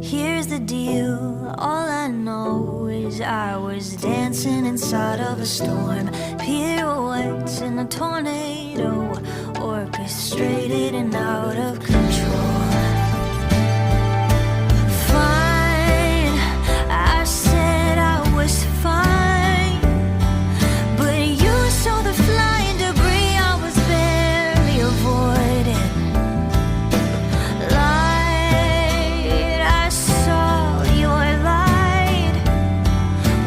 Here's the deal, all I know is I was dancing inside of a storm, pirouettes in a tornado, orchestrated and out of control. Fine, I said I was fine, but you saw the flying debris I was barely avoiding. Light, I saw your light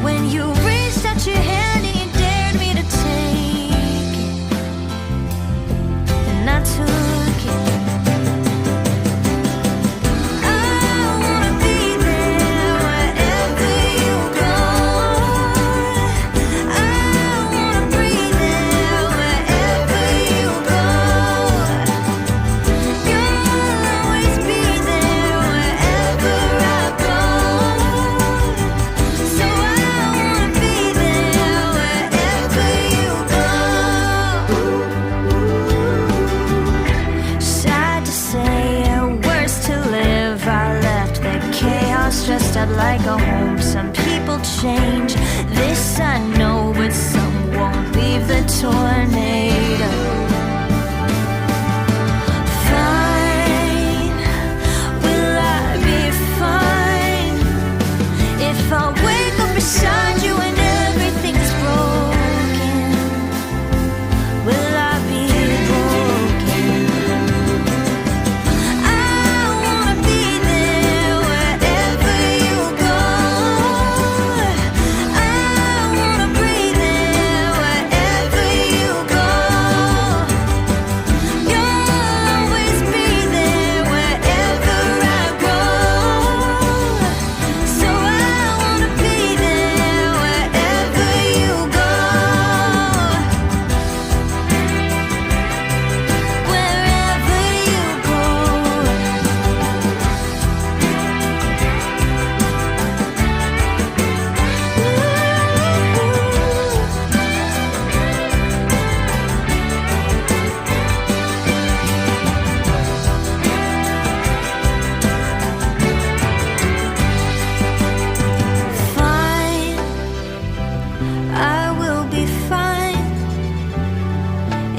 when you reached out your hand and you dared me to take it, and I took it. Dressed up like a home. Some people change, this I know, but some won't leave the tornado. Fine, will I be fine if I wake up beside you and everything's broken? Will I be broken?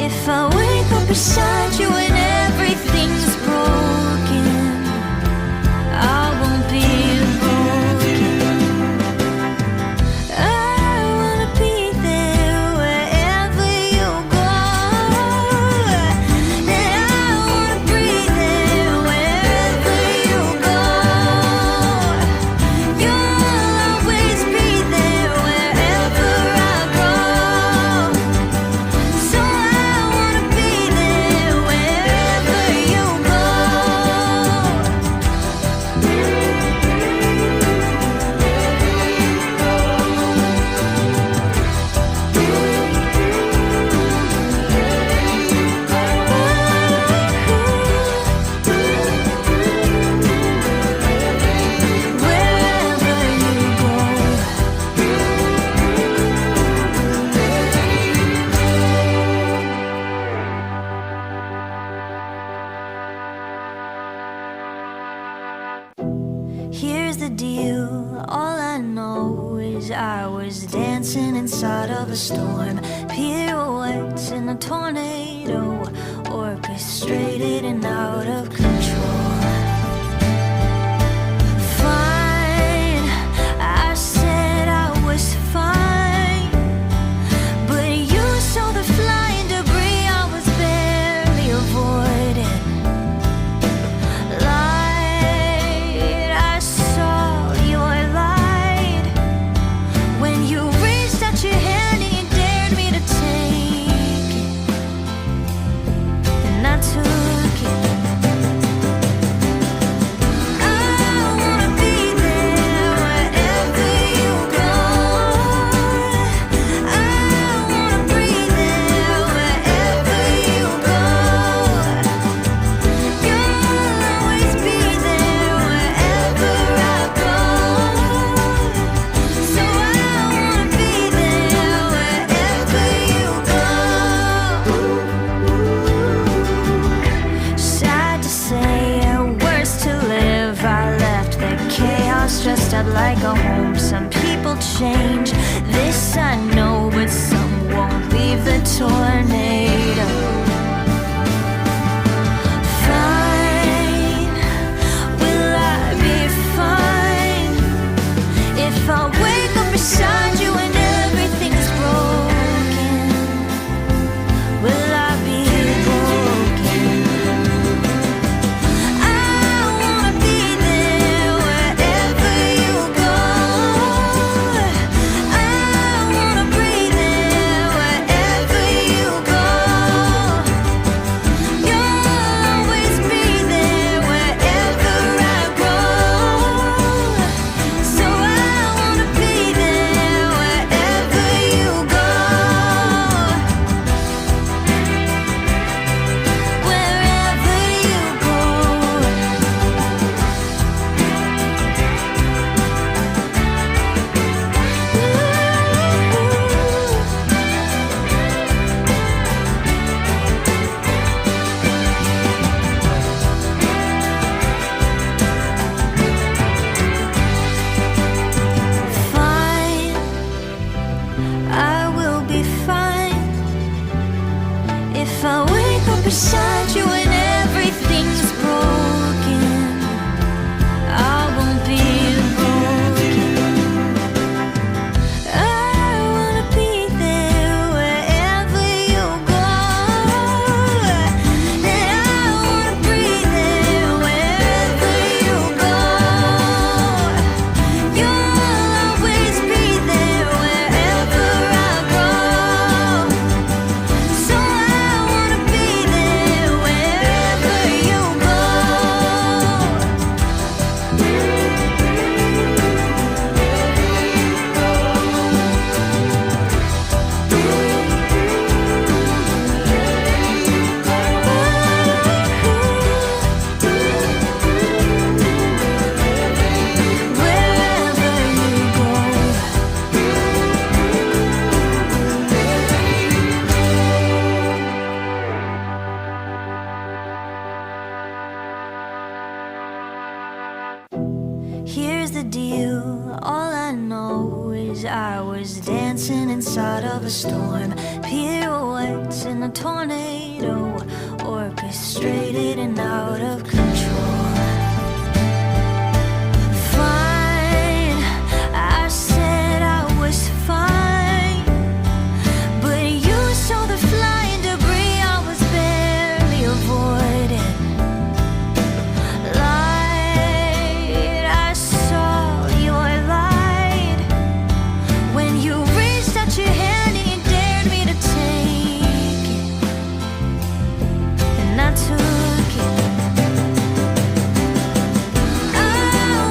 If I wake up beside you and everything's broken, I won't be broken. I wanna be there wherever you go, and I wanna breathe there wherever you go. You'll always be there wherever I go. So here's the deal, all I know is I was dancing inside of a storm, pirouettes in a tornado, orchestrated and out of control. Fine, I said I was fine, but you saw the flying debris I was barely avoiding. Took it. house dressed up like a home. Some people change, this I know, but some won't leave the tornado. Fine, will I be fine if I wake up beside you and everything is broken? Will I be broken? I wanna be there wherever you go. I wanna breathe there wherever you go. You'll always be there wherever I go. So I wanna be there wherever you go. Wherever you go. Fine, I will be fine if I wake up beside you and everything's broken. I won't be broken. I wanna be there wherever you go. And I wanna breathe there wherever you go. You'll always be there wherever I go. So I wanna be there wherever you go. Wherever you go. Here's the deal, all I know is I was dancing inside of a storm. Pirouettes in a tornado, orchestrated and out of control. Fine, I said I was fine, but you saw the flying debris I was barely avoiding. Light, I saw your light when you reached out your hand and you dared me to take it, and I took it. I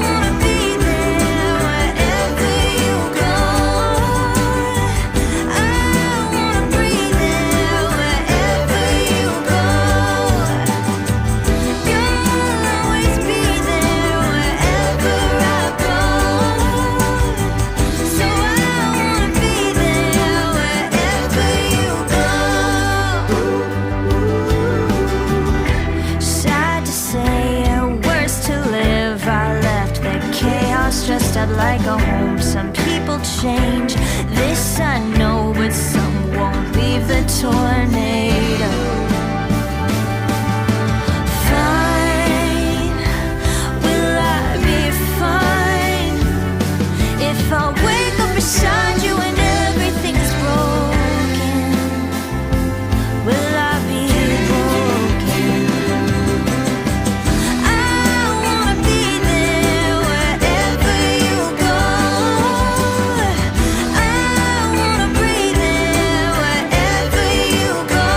wanna be there wherever you go. I wanna breathe there wherever you go. You'll always be there wherever I go. So I wanna be there wherever you go. Sad to say, worse to live. I left the chaos dressed up like a home. Some people change, this I know, but some won't leave the tornado. Fine, will I be fine if I wake up beside you and everything is broken? Will I be broken? I wanna be there wherever you go. I wanna breathe there wherever you go.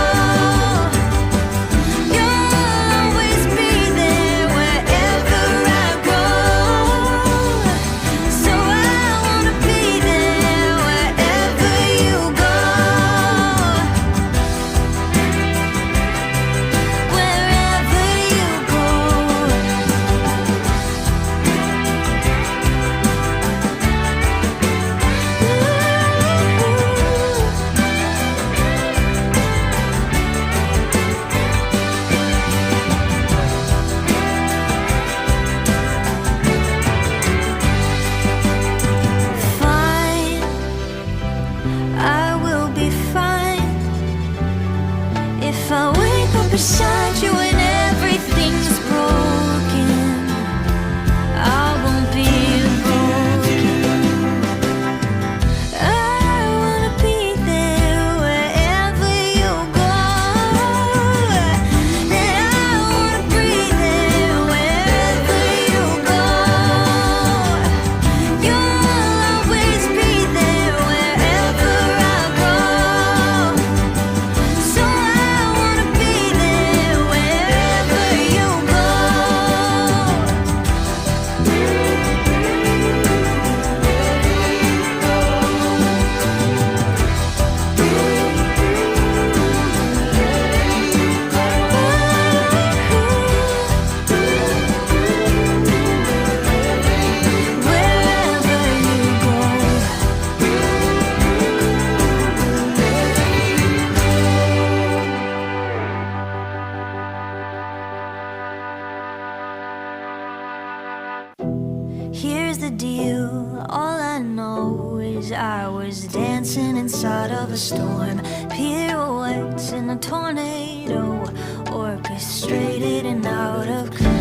Here's the deal, all I know is I was dancing inside of a storm. Pirouettes in a tornado, orchestrated and out of control.